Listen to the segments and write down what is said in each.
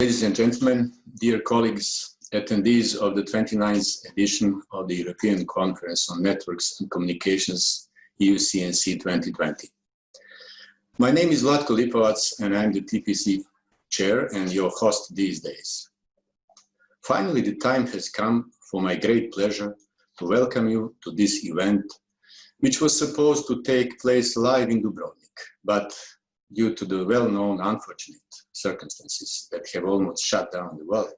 Ladies and gentlemen, dear colleagues, attendees of the 29th edition of the European Conference on Networks and Communications, EuCNC 2020. My name is Vlatko Lipovac and I'm the TPC chair and your host these days. Finally, the time has come for my great pleasure to welcome you to this event, which was supposed to take place live in Dubrovnik, but due to the well-known unfortunate circumstances that have almost shut down the world,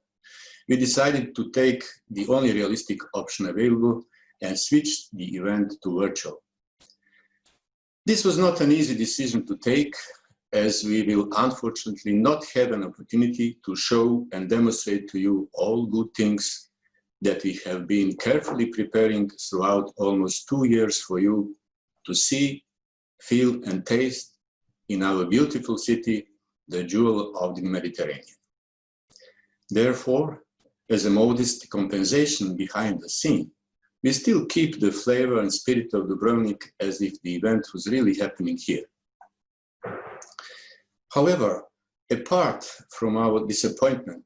we decided to take the only realistic option available and switch the event to virtual. This was not an easy decision to take, as we will unfortunately not have an opportunity to show and demonstrate to you all good things that we have been carefully preparing throughout almost 2 years for you to see, feel and taste in our beautiful city, the jewel of the Mediterranean. Therefore, as a modest compensation behind the scene, we still keep the flavor and spirit of Dubrovnik as if the event was really happening here. However, apart from our disappointment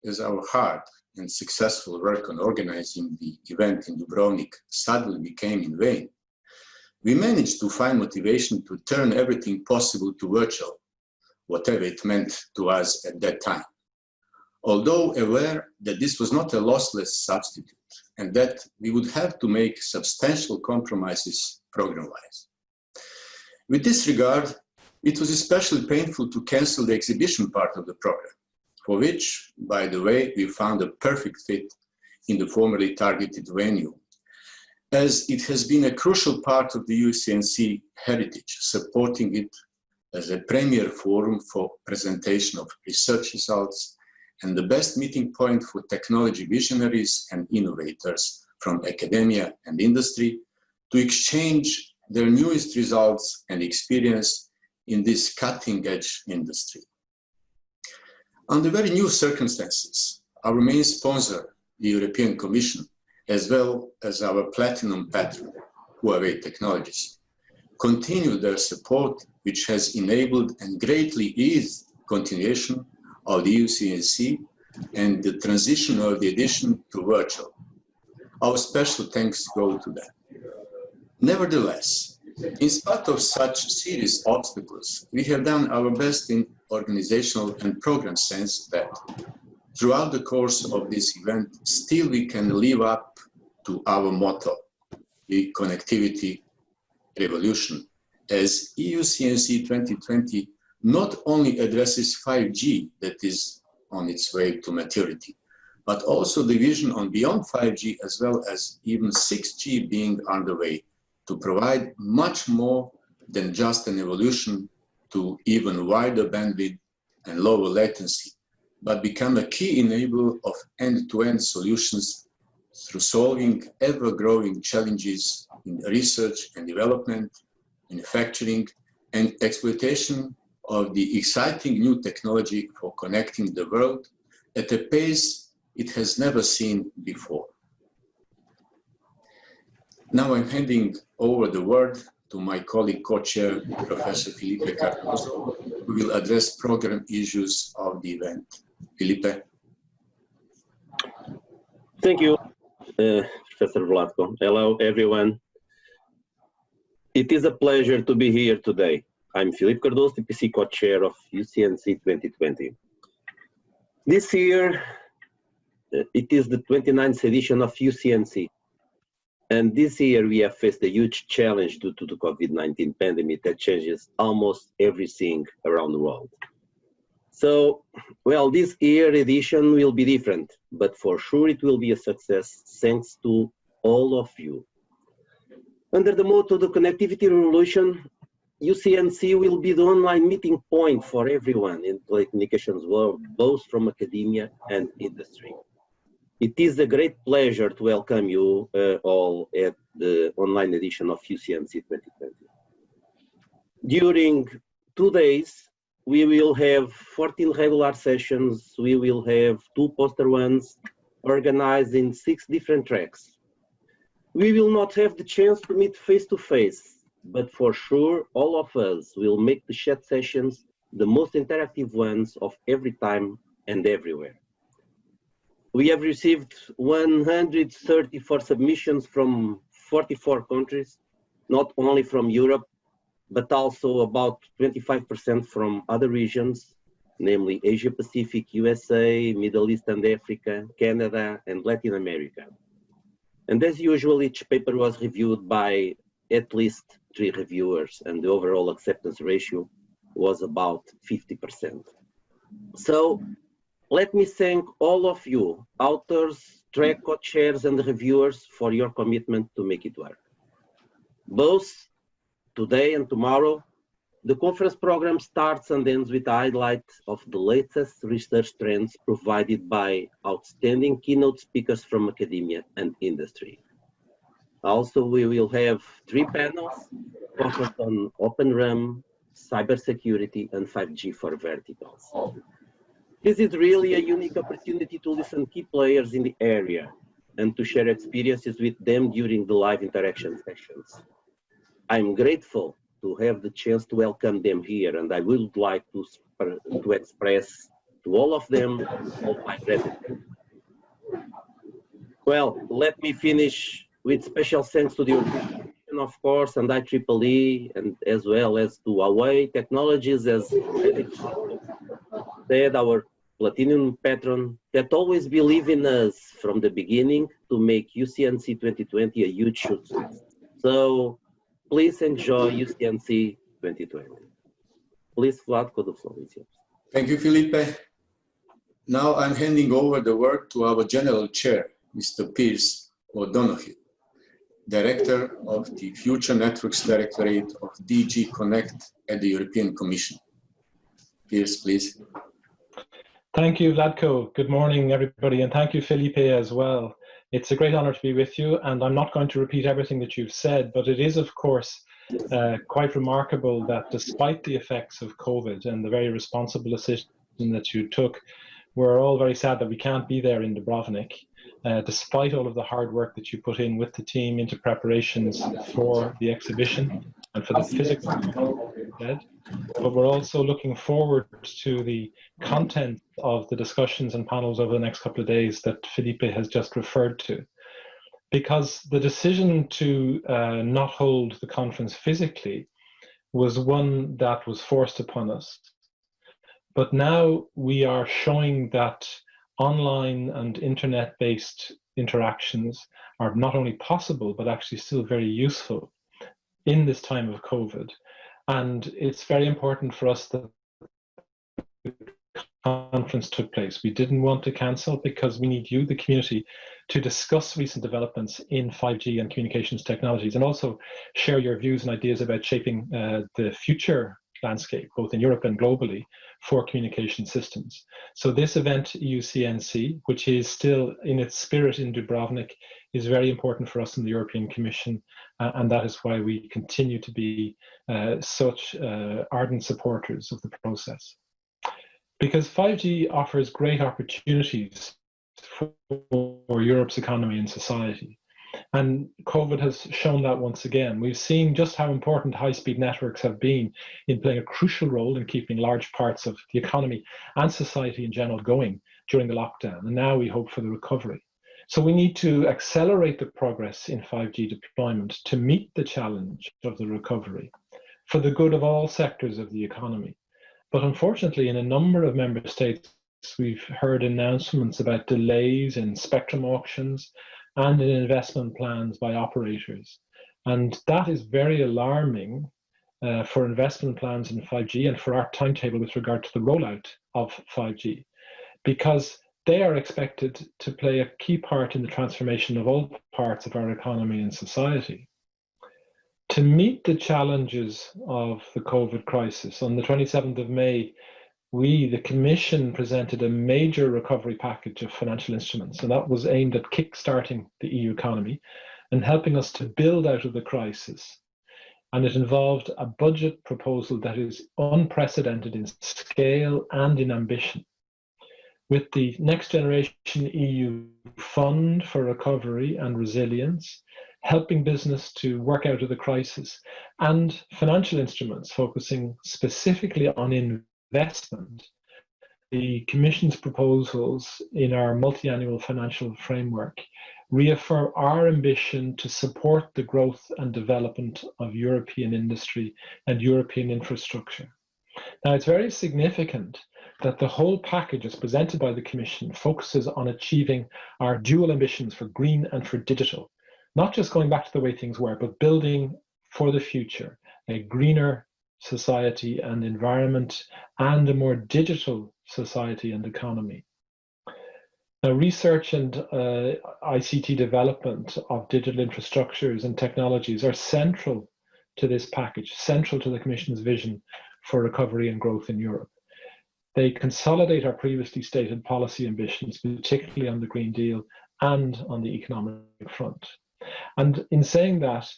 as our hard and successful work on organizing the event in Dubrovnik suddenly became in vain, we managed to find motivation to turn everything possible to virtual, whatever it meant to us at that time. Although aware that this was not a lossless substitute and that we would have to make substantial compromises program-wise. With this regard, it was especially painful to cancel the exhibition part of the program, for which, by the way, we found a perfect fit in the formerly targeted venue, as it has been a crucial part of the EuCNC heritage, supporting it as a premier forum for presentation of research results and the best meeting point for technology visionaries and innovators from academia and industry to exchange their newest results and experience in this cutting-edge industry. Under very new circumstances, our main sponsor, the European Commission, as well as our platinum patron, Huawei Technologies, continue their support, which has enabled and greatly eased continuation of the EuCNC and the transition of the edition to virtual. Our special thanks go to them. Nevertheless, in spite of such serious obstacles, we have done our best in organizational and program sense that throughout the course of this event, still we can live up to our motto, the connectivity revolution, as EuCNC 2020 not only addresses 5G that is on its way to maturity, but also the vision on beyond 5G as well as even 6G being underway to provide much more than just an evolution to even wider bandwidth and lower latency, but become a key enabler of end-to-end solutions through solving ever-growing challenges in research and development, manufacturing, and exploitation of the exciting new technology for connecting the world at a pace it has never seen before. Now I'm handing over the word to my colleague co-chair, Professor Felipe Cardoso, who will address program issues of the event. Felipe. Thank you, Professor Vlatko. Hello, everyone. It is a pleasure to be here today. I'm Felipe Cardoso, TPC co-chair of EuCNC 2020. This year, it is the 29th edition of EuCNC. And this year we have faced a huge challenge due to the COVID-19 pandemic that changes almost everything around the world. So, well, this year edition will be different, but for sure it will be a success thanks to all of you. Under the motto, the connectivity revolution, EuCNC will be the online meeting point for everyone in the telecommunications world, both from academia and industry. It is a great pleasure to welcome you all at the online edition of EuCNC 2020. During 2 days, we will have 14 regular sessions. We will have 2 poster ones organized in 6 different tracks. We will not have the chance to meet face-to-face, but for sure, all of us will make the chat sessions the most interactive ones of every time and everywhere. We have received 134 submissions from 44 countries, not only from Europe, but also about 25% from other regions, namely Asia Pacific, USA, Middle East and Africa, Canada, and Latin America. And as usual, each paper was reviewed by at least 3 reviewers, and the overall acceptance ratio was about 50%. So let me thank all of you, authors, track co-chairs, and reviewers for your commitment to make it work. Both today and tomorrow, the conference program starts and ends with a highlight of the latest research trends provided by outstanding keynote speakers from academia and industry. Also, we will have 3 panels focused on Open RAN, cybersecurity, and 5G for verticals. This is really a unique opportunity to listen to key players in the area and to share experiences with them during the live interaction sessions. I'm grateful to have the chance to welcome them here, and I would like to express to all of them all my gratitude. Well, let me finish with special thanks to the organization, of course, and IEEE, and as well as to Huawei Technologies, as said, our Platinum patron, that always believed in us from the beginning to make EuCNC 2020 a huge success. So please enjoy EuCNC 2020. Please, Vlatko, the floor is yours. Thank you, Felipe. Now I'm handing over the word to our General Chair, Mr. Piers O'Donoghue, Director of the Future Networks Directorate of DG Connect at the European Commission. Piers, please. Thank you, Vlatko. Good morning, everybody, and thank you, Felipe, as well. It's a great honor to be with you, and I'm not going to repeat everything that you've said, but it is, of course, quite remarkable that despite the effects of COVID and the very responsible decision that you took, we're all very sad that we can't be there in Dubrovnik, despite all of the hard work that you put in with the team into preparations for the exhibition and for the physical dead. But we're also looking forward to the content of the discussions and panels over the next couple of days that Felipe has just referred to. Because the decision to not hold the conference physically was one that was forced upon us. But now we are showing that online and internet-based interactions are not only possible, but actually still very useful in this time of COVID. And it's very important for us that the conference took place. We didn't want to cancel because we need you, the community, to discuss recent developments in 5G and communications technologies, and also share your views and ideas about shaping the future landscape, both in Europe and globally, for communication systems. So this event, EuCNC, which is still in its spirit in Dubrovnik, is very important for us in the European Commission, and that is why we continue to be such ardent supporters of the process. Because 5G offers great opportunities for Europe's economy and society. And COVID has shown that once again. We've seen just how important high-speed networks have been in playing a crucial role in keeping large parts of the economy and society in general going during the lockdown. And now we hope for the recovery. So we need to accelerate the progress in 5G deployment to meet the challenge of the recovery for the good of all sectors of the economy. But unfortunately, in a number of member states, we've heard announcements about delays in spectrum auctions and in investment plans by operators. And that is very alarming for investment plans in 5G and for our timetable with regard to the rollout of 5G, because they are expected to play a key part in the transformation of all parts of our economy and society. To meet the challenges of the COVID crisis, on the 27th of May, we, the Commission, presented a major recovery package of financial instruments, and that was aimed at kick-starting the EU economy and helping us to build out of the crisis. And it involved a budget proposal that is unprecedented in scale and in ambition. With the Next Generation EU Fund for Recovery and Resilience, helping business to work out of the crisis, and financial instruments focusing specifically on investment, the Commission's proposals in our multi-annual financial framework reaffirm our ambition to support the growth and development of European industry and European infrastructure. Now, it's very significant that the whole package as presented by the Commission focuses on achieving our dual ambitions for green and for digital, not just going back to the way things were, but building for the future a greener society and environment and a more digital society and economy. Now, research and ICT development of digital infrastructures and technologies are central to this package, central to the Commission's vision for recovery and growth in Europe. They consolidate our previously stated policy ambitions, particularly on the Green Deal and on the economic front. And in saying that,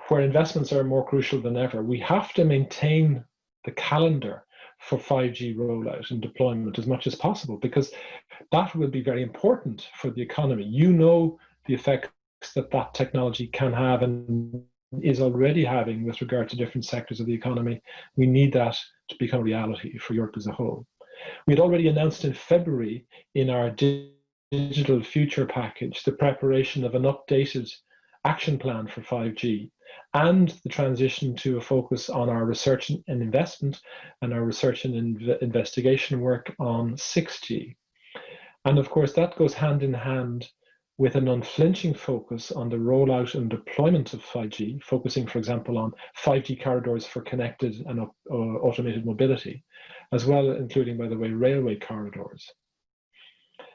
where investments are more crucial than ever, we have to maintain the calendar for 5G rollout and deployment as much as possible, because that will be very important for the economy. You know the effects that that technology can have and is already having with regard to different sectors of the economy. We need that to become reality for Europe as a whole. We had already announced in February in our digital future package the preparation of an updated action plan for 5G and the transition to a focus on our research and investment and our research and investigation work on 6G. And of course, that goes hand in hand with an unflinching focus on the rollout and deployment of 5G, focusing, for example, on 5G corridors for connected and automated mobility, as well, including, by the way, railway corridors.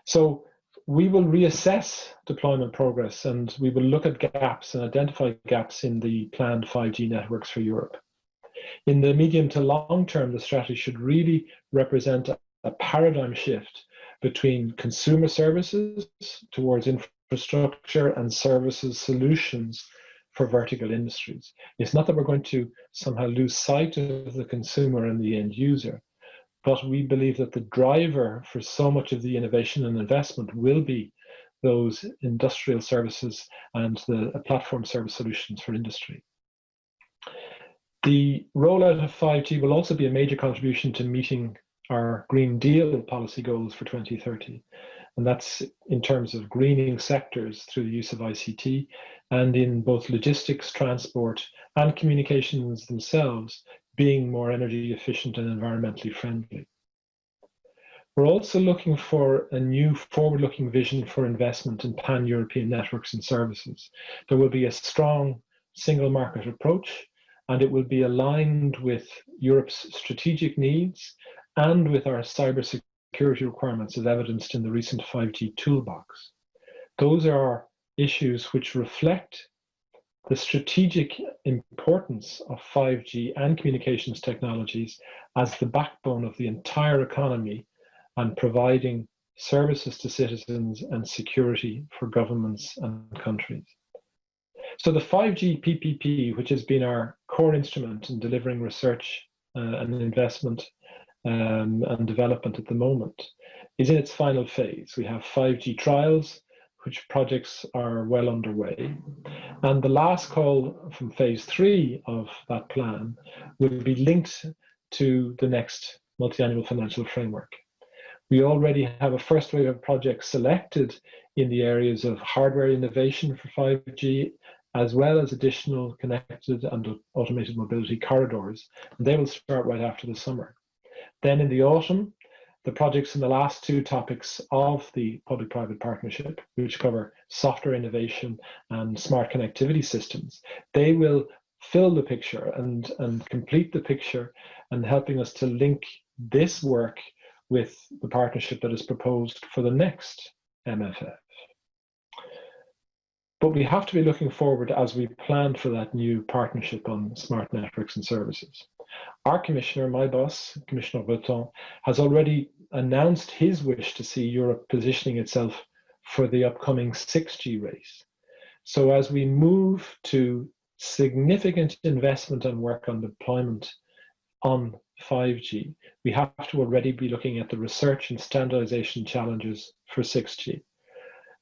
So we will reassess deployment progress and we will look at gaps and identify gaps in the planned 5G networks for Europe. In the medium to long term, the strategy should really represent a paradigm shift between consumer services towards infrastructure and services solutions for vertical industries. It's not that we're going to somehow lose sight of the consumer and the end user, but we believe that the driver for so much of the innovation and investment will be those industrial services and the platform service solutions for industry. The rollout of 5G will also be a major contribution to meeting our Green Deal policy goals for 2030. And that's in terms of greening sectors through the use of ICT and in both logistics, transport, and communications themselves being more energy efficient and environmentally friendly. We're also looking for a new forward-looking vision for investment in pan-European networks and services. There will be a strong single market approach, and it will be aligned with Europe's strategic needs and with our cybersecurity requirements as evidenced in the recent 5G toolbox. Those are issues which reflect the strategic importance of 5G and communications technologies as the backbone of the entire economy and providing services to citizens and security for governments and countries. So the 5G PPP, which has been our core instrument in delivering research and investment and development at the moment, is in its final phase. We have 5G trials, which projects are well underway. And the last call from phase 3 of that plan will be linked to the next multi-annual financial framework. We already have a first wave of projects selected in the areas of hardware innovation for 5G, as well as additional connected and automated mobility corridors. And they will start right after the summer. Then in the autumn, the projects in the last 2 topics of the public-private partnership, which cover software innovation and smart connectivity systems, they will fill the picture and complete the picture and helping us to link this work with the partnership that is proposed for the next MFF. But we have to be looking forward as we plan for that new partnership on smart networks and services. Our commissioner, my boss, Commissioner Breton, has already announced his wish to see Europe positioning itself for the upcoming 6G race. So as we move to significant investment and work on deployment on 5G, we have to already be looking at the research and standardization challenges for 6G.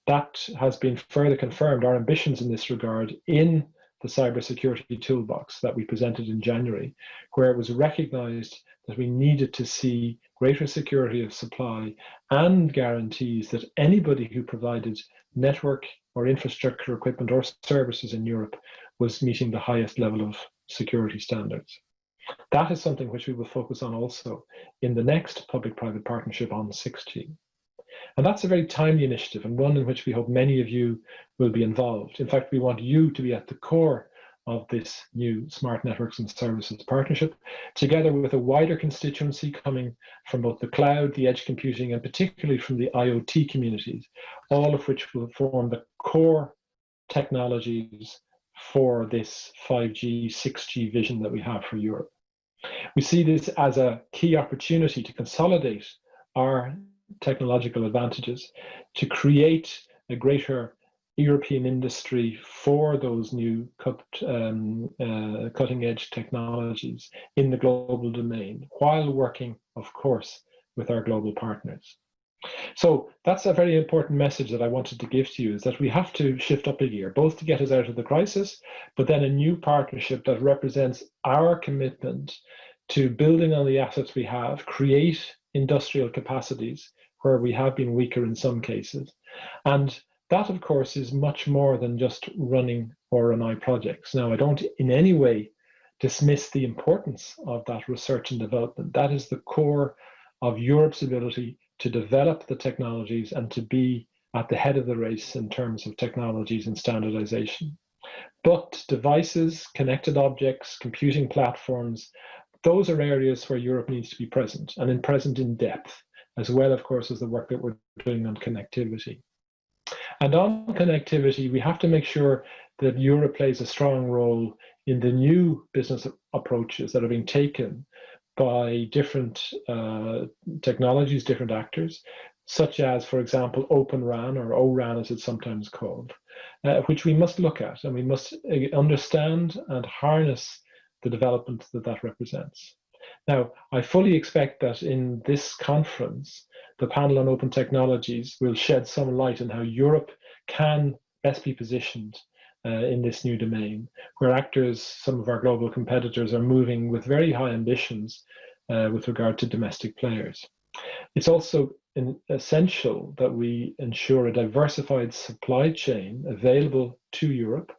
That has been further confirmed, our ambitions in this regard, in the cybersecurity toolbox that we presented in January, where it was recognized that we needed to see greater security of supply and guarantees that anybody who provided network or infrastructure equipment or services in Europe was meeting the highest level of security standards. That is something which we will focus on also in the next public-private partnership on 6G. And that's a very timely initiative, and one in which we hope many of you will be involved. In fact, we want you to be at the core of this new Smart Networks and Services partnership, together with a wider constituency coming from both the cloud, the edge computing, and particularly from the IoT communities, all of which will form the core technologies for this 5G, 6G vision that we have for Europe. We see this as a key opportunity to consolidate our technological advantages, to create a greater European industry for those new cutting edge technologies in the global domain, while working, of course, with our global partners. So that's a very important message that I wanted to give to you, is that we have to shift up a gear, both to get us out of the crisis, but then a new partnership that represents our commitment to building on the assets we have, create industrial capacities where we have been weaker in some cases. And that, of course, is much more than just running R&I projects. Now, I don't in any way dismiss the importance of that research and development. That is the core of Europe's ability to develop the technologies and to be at the head of the race in terms of technologies and standardization. But devices, connected objects, computing platforms, those are areas where Europe needs to be present, and present in depth, as well, of course, as the work that we're doing on connectivity. And on connectivity, we have to make sure that Europe plays a strong role in the new business approaches that are being taken by different technologies, different actors, such as, for example, Open RAN, or O-RAN as it's sometimes called, which we must look at, and we must understand and harness the development that that represents. Now, I fully expect that in this conference, the panel on open technologies will shed some light on how Europe can best be positioned in this new domain, where actors, some of our global competitors, are moving with very high ambitions with regard to domestic players. It's also essential that we ensure a diversified supply chain available to Europe,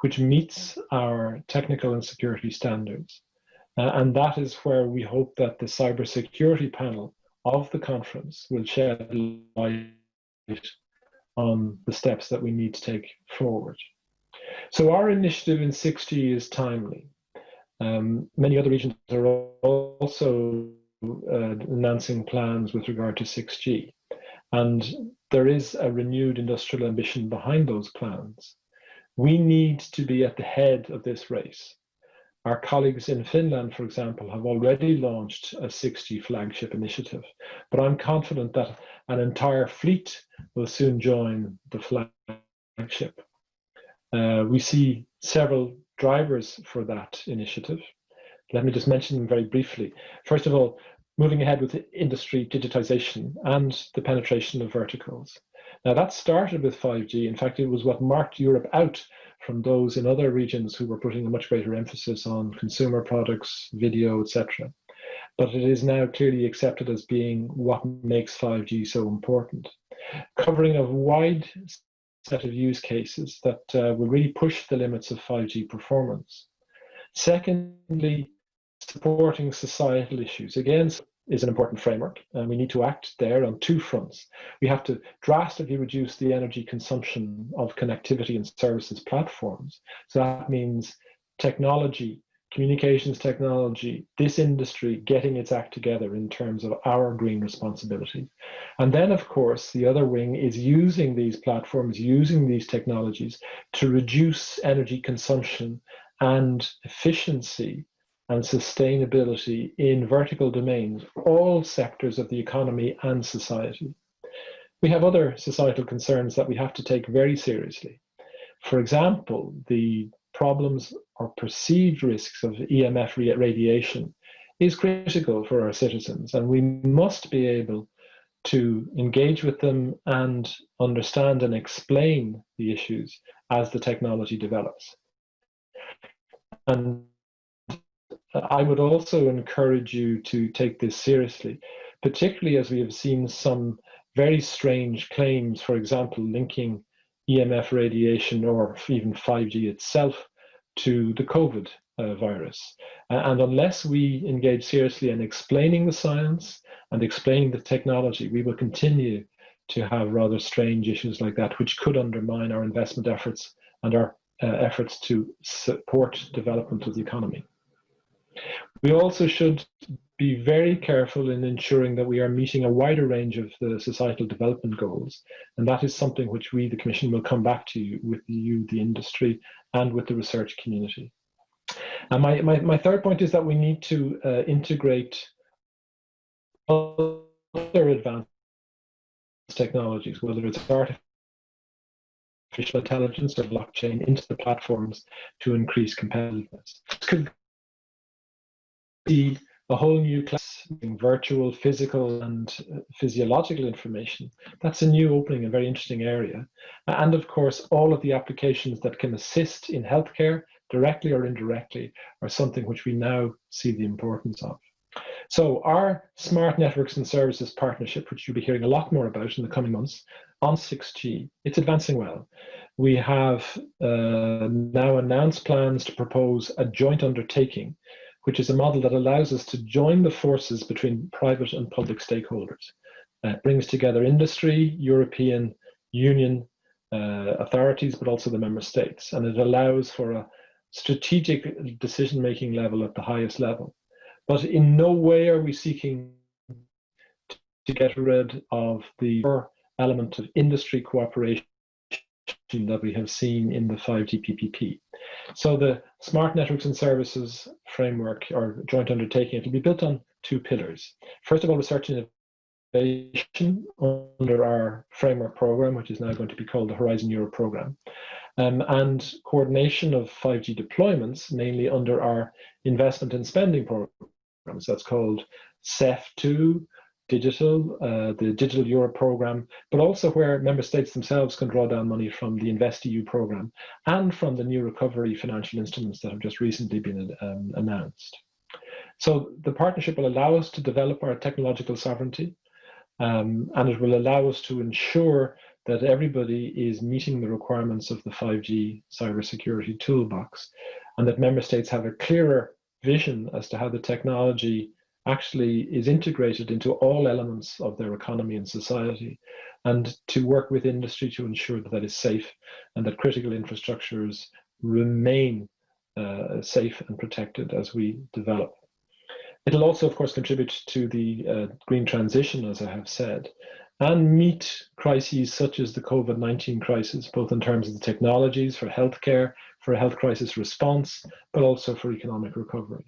which meets our technical and security standards. And that is where we hope that the cybersecurity panel of the conference will shed light on the steps that we need to take forward. So our initiative in 6G is timely. Many other regions are also announcing plans with regard to 6G. And there is a renewed industrial ambition behind those plans. We need to be at the head of this race. Our colleagues in Finland, for example, have already launched a 6G flagship initiative, but I'm confident that an entire fleet will soon join the flagship. We see several drivers for that initiative. Let me just mention them very briefly. First of all, moving ahead with industry digitization and the penetration of verticals. Now that started with 5G. In fact, it was what marked Europe out from those in other regions who were putting a much greater emphasis on consumer products, video, etc. But it is now clearly accepted as being what makes 5G so important. Covering a wide set of use cases that will really push the limits of 5G performance. Secondly, supporting societal issues. Again, is an important framework, and we need to act there on two fronts. We have to drastically reduce the energy consumption of connectivity and services platforms. So that means technology, communications technology, this industry getting its act together in terms of our green responsibility. And then, of course, the other wing is using these platforms, using these technologies to reduce energy consumption and efficiency and sustainability in vertical domains, all sectors of the economy and society. We have other societal concerns that we have to take very seriously. For example, the problems or perceived risks of EMF radiation is critical for our citizens, and we must be able to engage with them and understand and explain the issues as the technology develops. And I would also encourage you to take this seriously, particularly as we have seen some very strange claims, for example, linking EMF radiation or even 5G itself to the COVID virus. And unless we engage seriously in explaining the science and explaining the technology, we will continue to have rather strange issues like that, which could undermine our investment efforts and our efforts to support development of the economy. We also should be very careful in ensuring that we are meeting a wider range of the societal development goals. And that is something which we, the Commission, will come back to you, with you, the industry, and with the research community. And my third point is that we need to integrate other advanced technologies, whether it's artificial intelligence or blockchain, into the platforms to increase competitiveness. This could be a whole new class, virtual, physical, and physiological information. That's a new opening, a very interesting area. And of course, all of the applications that can assist in healthcare, directly or indirectly, are something which we now see the importance of. So our Smart Networks and Services partnership, which you'll be hearing a lot more about in the coming months, on 6G, it's advancing well. We have now announced plans to propose a joint undertaking, which is a model that allows us to join the forces between private and public stakeholders. It brings together industry, European Union authorities, but also the member states. And it allows for a strategic decision-making level at the highest level. But in no way are we seeking to get rid of the element of industry cooperation that we have seen in the 5G PPP. So the Smart Networks and Services framework, or joint undertaking, it will be built on two pillars. First of all, research and innovation under our framework program, which is now going to be called the Horizon Europe program, and coordination of 5G deployments, mainly under our investment and spending programs. That's called CEF2, digital, the Digital Europe program, but also where member states themselves can draw down money from the InvestEU program and from the new recovery financial instruments that have just recently been announced. So the partnership will allow us to develop our technological sovereignty, and it will allow us to ensure that everybody is meeting the requirements of the 5G cybersecurity toolbox, and that member states have a clearer vision as to how the technology actually is integrated into all elements of their economy and society, and to work with industry to ensure that that is safe and that critical infrastructures remain safe and protected as we develop. It'll also, of course, contribute to the green transition, as I have said, and meet crises such as the COVID-19 crisis, both in terms of the technologies for healthcare, for a health crisis response, but also for economic recovery.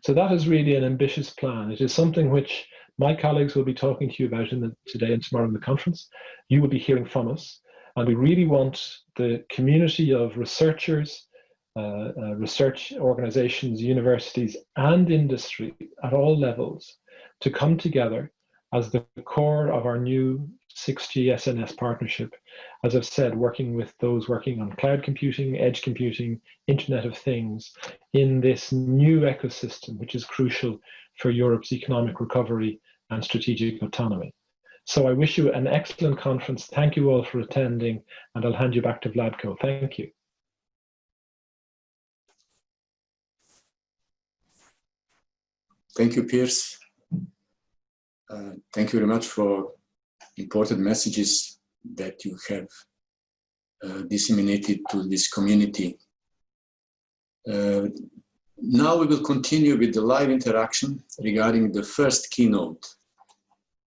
So that is really an ambitious plan. It is something which my colleagues will be talking to you about today and tomorrow in the conference. You will be hearing from us. And we really want the community of researchers, research organizations, universities, and industry at all levels to come together as the core of our new 6G SNS partnership. As I've said, working with those working on cloud computing, edge computing, Internet of Things, in this new ecosystem, which is crucial for Europe's economic recovery and strategic autonomy. So I wish you an excellent conference. Thank you all for attending, and I'll hand you back to Vladko. Thank you. Thank you, Piers. Thank you very much for important messages that you have disseminated to this community. Now we will continue with the live interaction regarding the first keynote